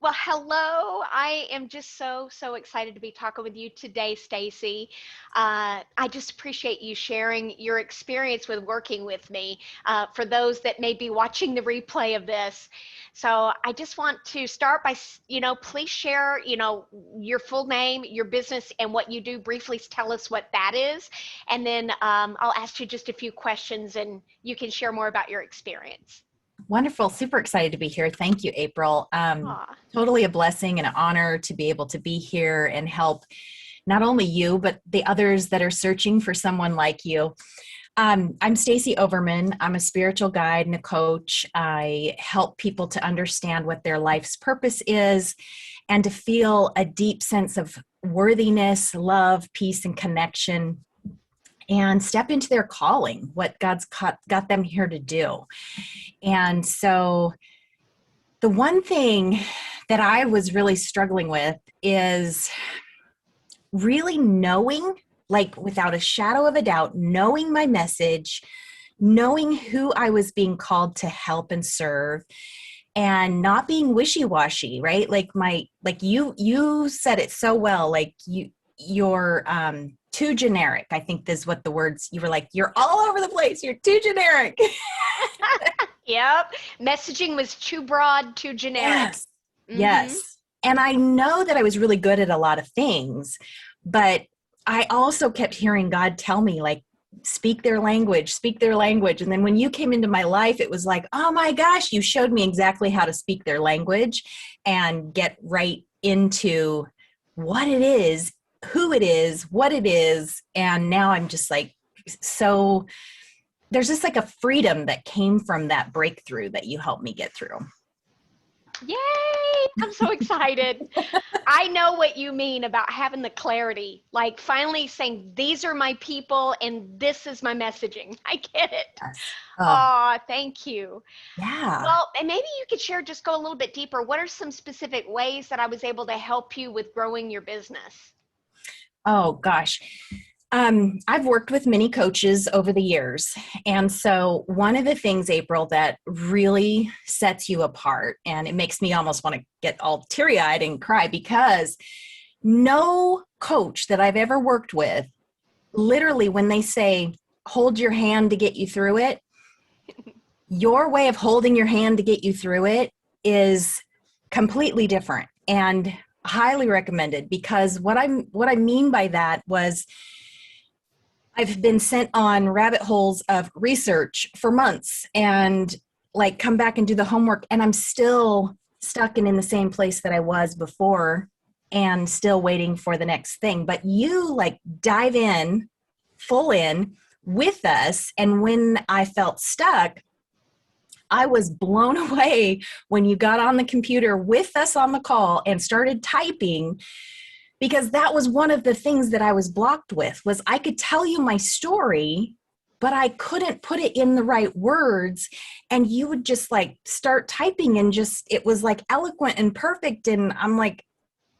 Well, hello. I am just so excited to be talking with you today, Stacie. I just appreciate you sharing your experience with working with me for those that may be watching the replay of this. So I just want to start by, please share, your full name, your business, and what you do. Briefly tell us what that is. And then I'll ask you just a few questions and you can share more about your experience. Wonderful. Super excited to be here. Thank you, April. Aw. Totally a blessing and an honor to be able to be here and help not only you, but the others that are searching for someone like you. I'm Stacie Overman. I'm a spiritual guide and a coach. I help people to understand what their life's purpose is and to feel a deep sense of worthiness, love, peace, and connection, and step into their calling, what God's got them here to do. And so the one thing that I was really struggling with is really knowing, like without a shadow of a doubt, knowing my message, knowing who I was being called to help and serve, and not being wishy-washy, right? Like you said it so well, like you're too generic. I think is what the words, you were like, you're all over the place. You're too generic. Yep. Messaging was too broad, too generic. Yes. Mm-hmm. Yes. And I know that I was really good at a lot of things, but I also kept hearing God tell me, like, speak their language, speak their language. And then when you came into my life, it was like, oh my gosh, you showed me exactly how to speak their language and get right into what it is, who it is, what it is. And now I'm just like, so there's just like a freedom that came from that breakthrough that you helped me get through. Yay! I'm so excited. I know what you mean about having the clarity, like finally saying, these are my people and this is my messaging. I get it. Yes. Oh, Oh, thank you. yeah. Well, and maybe you could share, just go a little bit deeper. What are some specific ways that I was able to help you with growing your business? Oh, gosh. I've worked with many coaches over the years. And so one of the things, April, that really sets you apart, and it makes me almost want to get all teary-eyed and cry, because no coach that I've ever worked with, literally when they say, hold your hand to get you through it, your way of holding your hand to get you through it is completely different and highly recommended. Because what I mean by that was, I've been sent on rabbit holes of research for months and like come back and do the homework, and I'm still stuck in the same place that I was before and still waiting for the next thing. But you like dive in, full in with us. And when I felt stuck, I was blown away when you got on the computer with us on the call and started typing, because that was one of the things that I was blocked with. Was I could tell you my story, but I couldn't put it in the right words. And you would just like start typing and just, it was like eloquent and perfect. And I'm like,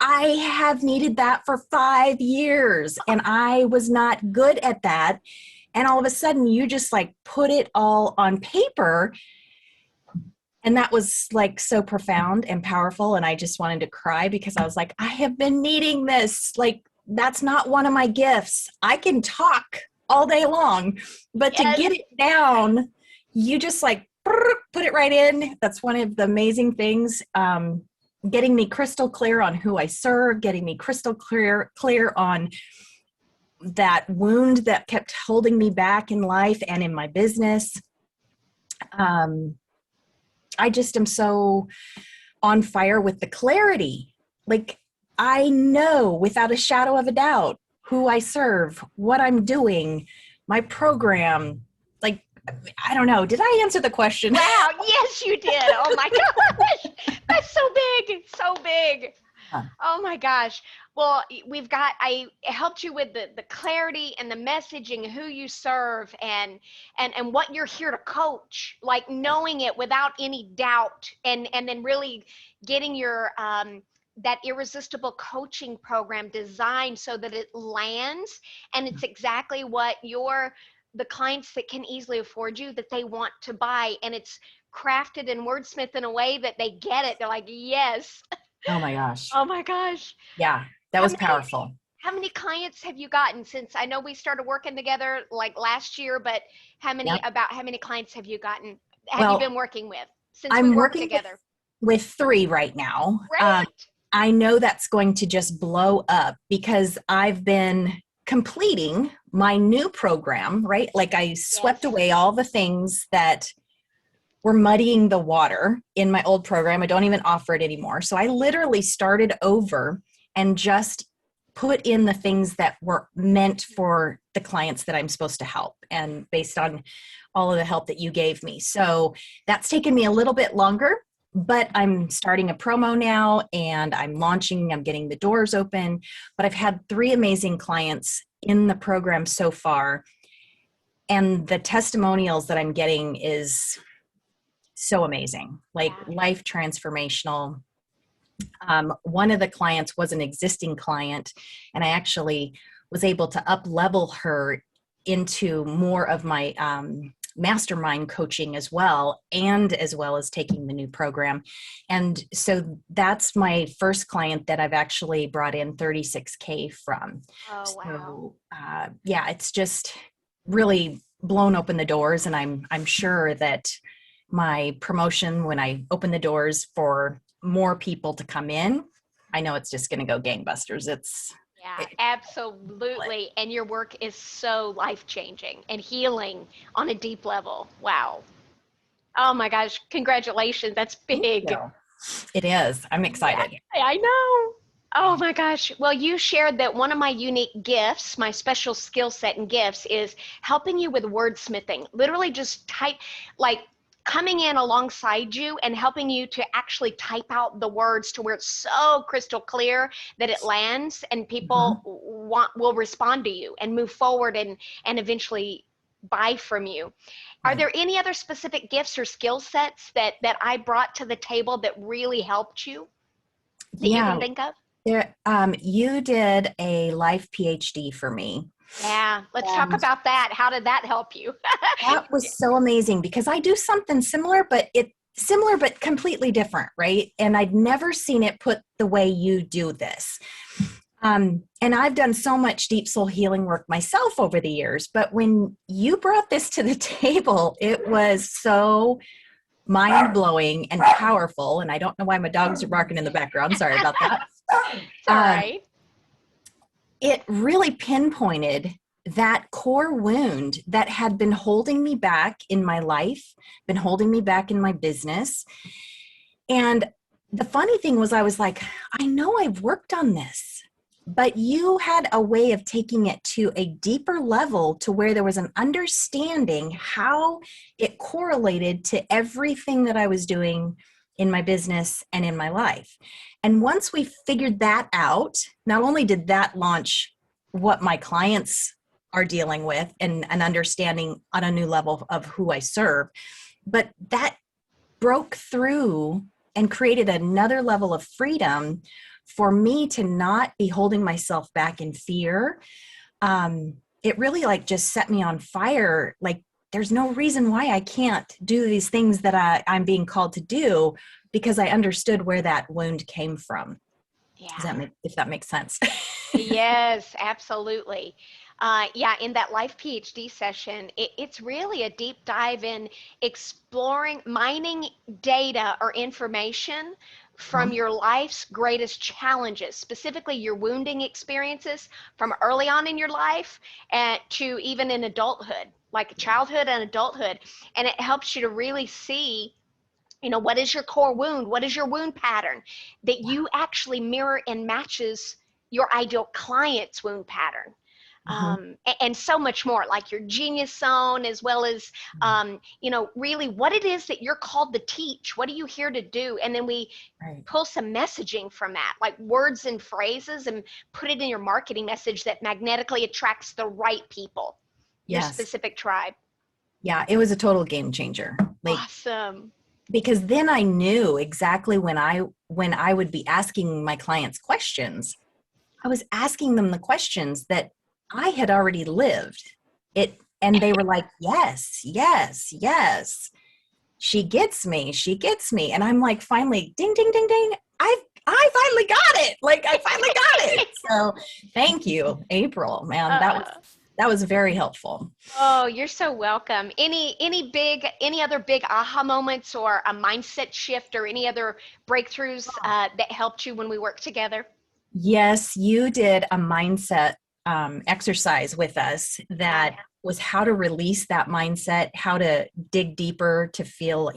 I have needed that for 5 years and I was not good at that. And all of a sudden you just like put it all on paper. And that was like so profound and powerful. And I just wanted to cry, because I was like, I have been needing this. Like, that's not one of my gifts. I can talk all day long, but to Yes. get it down, you just like put it right in. That's one of the amazing things. Getting me crystal clear on who I serve, getting me crystal clear on that wound that kept holding me back in life and in my business. I just am so on fire with the clarity. Like, I know without a shadow of a doubt who I serve, what I'm doing, my program. Like, I don't know. Did I answer the question? Wow, yes, you did. Oh my gosh. That's so big. So big. Oh my gosh. Well, I helped you with the clarity and the messaging, who you serve, and what you're here to coach, like knowing it without any doubt, and then really getting your that irresistible coaching program designed so that it lands and it's exactly what the clients that can easily afford you, that they want to buy, and it's crafted and wordsmithed in a way that they get it. They're like, yes. Oh my gosh. Oh my gosh. Yeah, that How was many powerful. how many clients have you gotten since I know we started working together like last year, but Yep. how many clients have you Well, been working with since we I'm worked working together? with three right now. Great. I know that's going to just blow up because I've been completing my new program, right? Like I swept Yes. away all the things that were muddying the water in my old program. I don't even offer it anymore. So I literally started over and just put in the things that were meant for the clients that I'm supposed to help and based on all of the help that you gave me. So that's taken me a little bit longer, but I'm starting a promo now and I'm getting the doors open. But I've had 3 amazing clients in the program so far. And the testimonials that I'm getting is so amazing, like Yeah. life transformational. One of the clients was an existing client, and I actually was able to up level her into more of my mastermind coaching as well, and as well as taking the new program. And so that's my first client that I've actually brought in 36K from. Oh wow. So yeah, it's just really blown open the doors, and I'm sure that my promotion, when I open the doors for more people to come in, I know it's just going to go gangbusters. Yeah, It, absolutely. And your work is so life-changing and healing on a deep level. Wow. Oh my gosh, congratulations. That's thank big. you. It is. I'm Yeah, excited. I know. Oh my gosh. Well, you shared that one of my unique gifts, my special skill set and gifts, is helping you with wordsmithing. Literally just type, like coming in alongside you and helping you to actually type out the words to where it's so crystal clear that it lands and Mhm. people will respond to you and move forward and eventually buy from you. Are Right. there any other specific gifts or skill sets that I brought to the table that really helped you that you can Yeah. think of? You did a life PhD for me. Yeah, let's talk And about that. How did that help you? that was so amazing because I do something similar but completely different, right? And I'd never seen it put the way you do this. And I've done so much deep soul healing work myself over the years, but when you brought this to the table, it was so mind blowing and powerful. And I don't know why my dogs are barking in the background. Sorry about that. It's all Um, right. it really pinpointed that core wound that had been holding me back in my life, been holding me back in my business. And the funny thing was, I was like, I know I've worked on this, but you had a way of taking it to a deeper level to where there was an understanding how it correlated to everything that I was doing in my business and in my life. And once we figured that out, not only did that launch what my clients are dealing with and an understanding on a new level of who I serve, but that broke through and created another level of freedom for me to not be holding myself back in fear. It really like just set me on fire. Like there's no reason why I can't do these things that I'm being called to do because I understood where that wound came from. Yeah. If that makes sense? Yes, absolutely. Yeah, in that life PhD session, it's really a deep dive in exploring, mining data or information from your life's greatest challenges, specifically your wounding experiences from early on in your life and to even in adulthood, like childhood and adulthood. And it helps you to really see, what is your core wound? What is your wound pattern that you actually mirror and matches your ideal client's wound pattern? Mhm. And so much more, like your genius zone, as well as, really what it is that you're called to teach. What are you here to do? And then we Right. pull some messaging from that, like words and phrases, and put it in your marketing message that magnetically attracts the right people, your Yes. specific tribe. Yeah, it was a total game changer. Like Awesome. because then I knew exactly when I would be asking my clients questions, I was asking them the questions that I had already lived. And they were like, "Yes, yes, yes. She gets me. She gets me." And I'm like, finally, ding ding ding ding. I finally got it. Like, I finally got it. So thank you, April, man. That was very helpful. Oh, you're so welcome. Any other big aha moments or a mindset shift or any other breakthroughs that helped you when we worked together? Yes, you did a mindset exercise with us that was how to release that mindset, how to dig deeper to feel,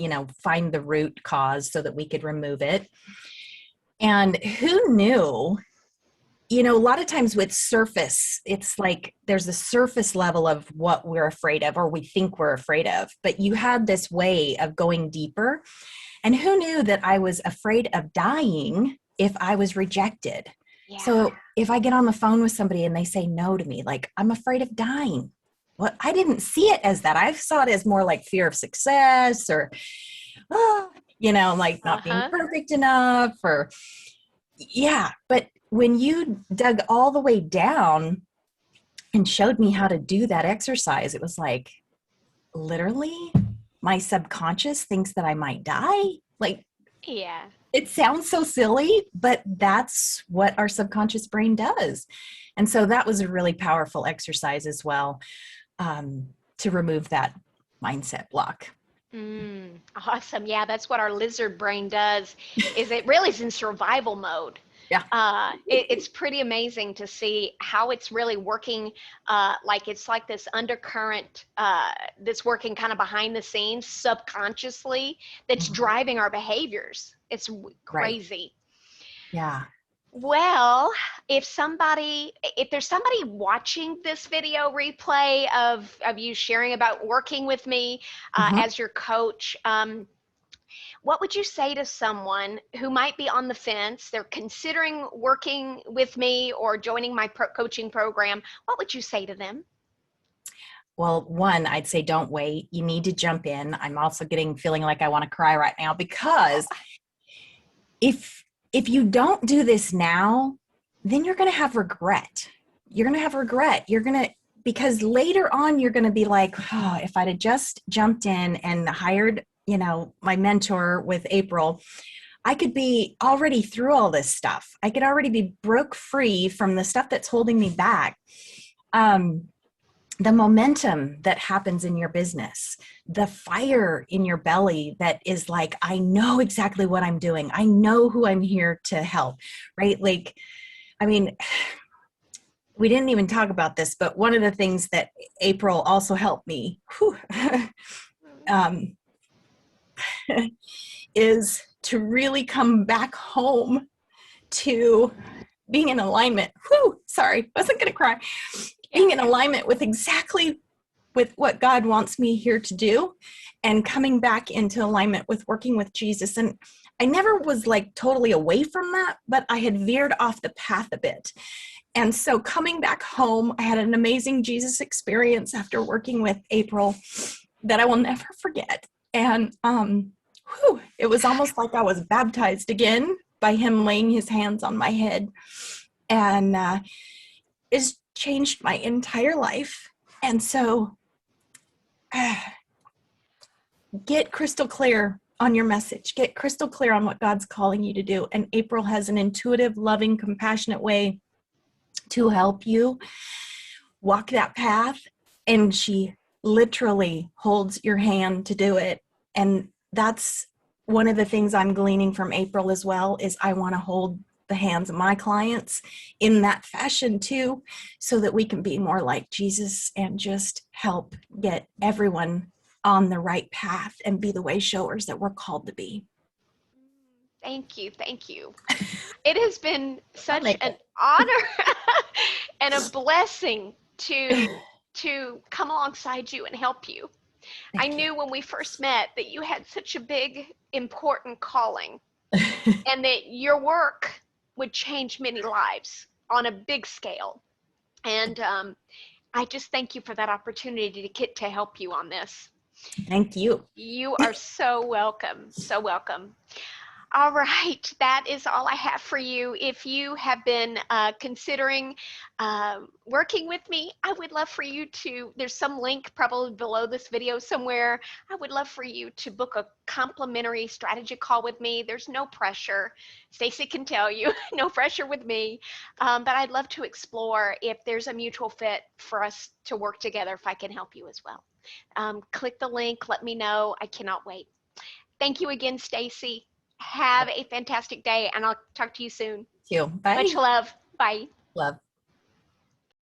find the root cause so that we could remove it. And who knew, a lot of times with surface, it's like there's a surface level of what we're afraid of or we think we're afraid of, but you had this way of going deeper. And who knew that I was afraid of dying if I was rejected? Yeah. So if I get on the phone with somebody and they say no to me, like, I'm afraid of dying. Well, I didn't see it as that. I saw it as more like fear of success or, like not being perfect enough or, But when you dug all the way down and showed me how to do that exercise, it was like, literally, my subconscious thinks that I might die. Like, yeah. It sounds so silly, but that's what our subconscious brain does. And so that was a really powerful exercise as well, to remove that mindset block. Awesome. Yeah, that's what our lizard brain does, is it really is in survival mode. Yeah. It's pretty amazing to see how it's really working. It's like this undercurrent that's working kind of behind the scenes subconsciously that's driving our behaviors. It's crazy. Right. Yeah. Well, if there's somebody watching this video replay of you sharing about working with me as your coach, what would you say to someone who might be on the fence? They're considering working with me or joining my coaching program. What would you say to them? Well, one, I'd say don't wait. You need to jump in. I'm also feeling like I want to cry right now, because if you don't do this now, then you're going to have regret. You're going to have regret. Because later on, you're going to be like, oh, if I'd have just jumped in and hired, my mentor with April, I could be already through all this stuff. I could already be broke free from the stuff that's holding me back. The momentum that happens in your business, the fire in your belly that is like, I know exactly what I'm doing. I know who I'm here to help, right? Like, we didn't even talk about this, but one of the things that April also helped me is to really come back home to being in alignment. Sorry, wasn't going to cry. Being in alignment with exactly with what God wants me here to do, and coming back into alignment with working with Jesus. And I never was like totally away from that, but I had veered off the path a bit. And so coming back home, I had an amazing Jesus experience after working with April that I will never forget. And it was almost like I was baptized again by him laying his hands on my head. And it's changed my entire life. And so get crystal clear on your message. Get crystal clear on what God's calling you to do. And April has an intuitive, loving, compassionate way to help you walk that path. And she literally holds your hand to do it. And that's one of the things I'm gleaning from April as well, is I want to hold the hands of my clients in that fashion too, so that we can be more like Jesus and just help get everyone on the right path and be the way showers that we're called to be. Thank you. Thank you. It has been such an honor and a blessing to come alongside you and help you. I knew when we first met that you had such a big, important calling and that your work would change many lives on a big scale. And I just thank you for that opportunity to get to help you on this. Thank you. You are so welcome. So welcome. All right, that is all I have for you. If you have been considering working with me, I would love for you to, there's some link probably below this video somewhere. I would love for you to book a complimentary strategy call with me. There's no pressure. Stacie can tell you, no pressure with me. But I'd love to explore if there's a mutual fit for us to work together, if I can help you as well. Click the link, let me know. I cannot wait. Thank you again, Stacie. Have a fantastic day, and I'll talk to you soon. You. Bye. Much love. Bye. Love.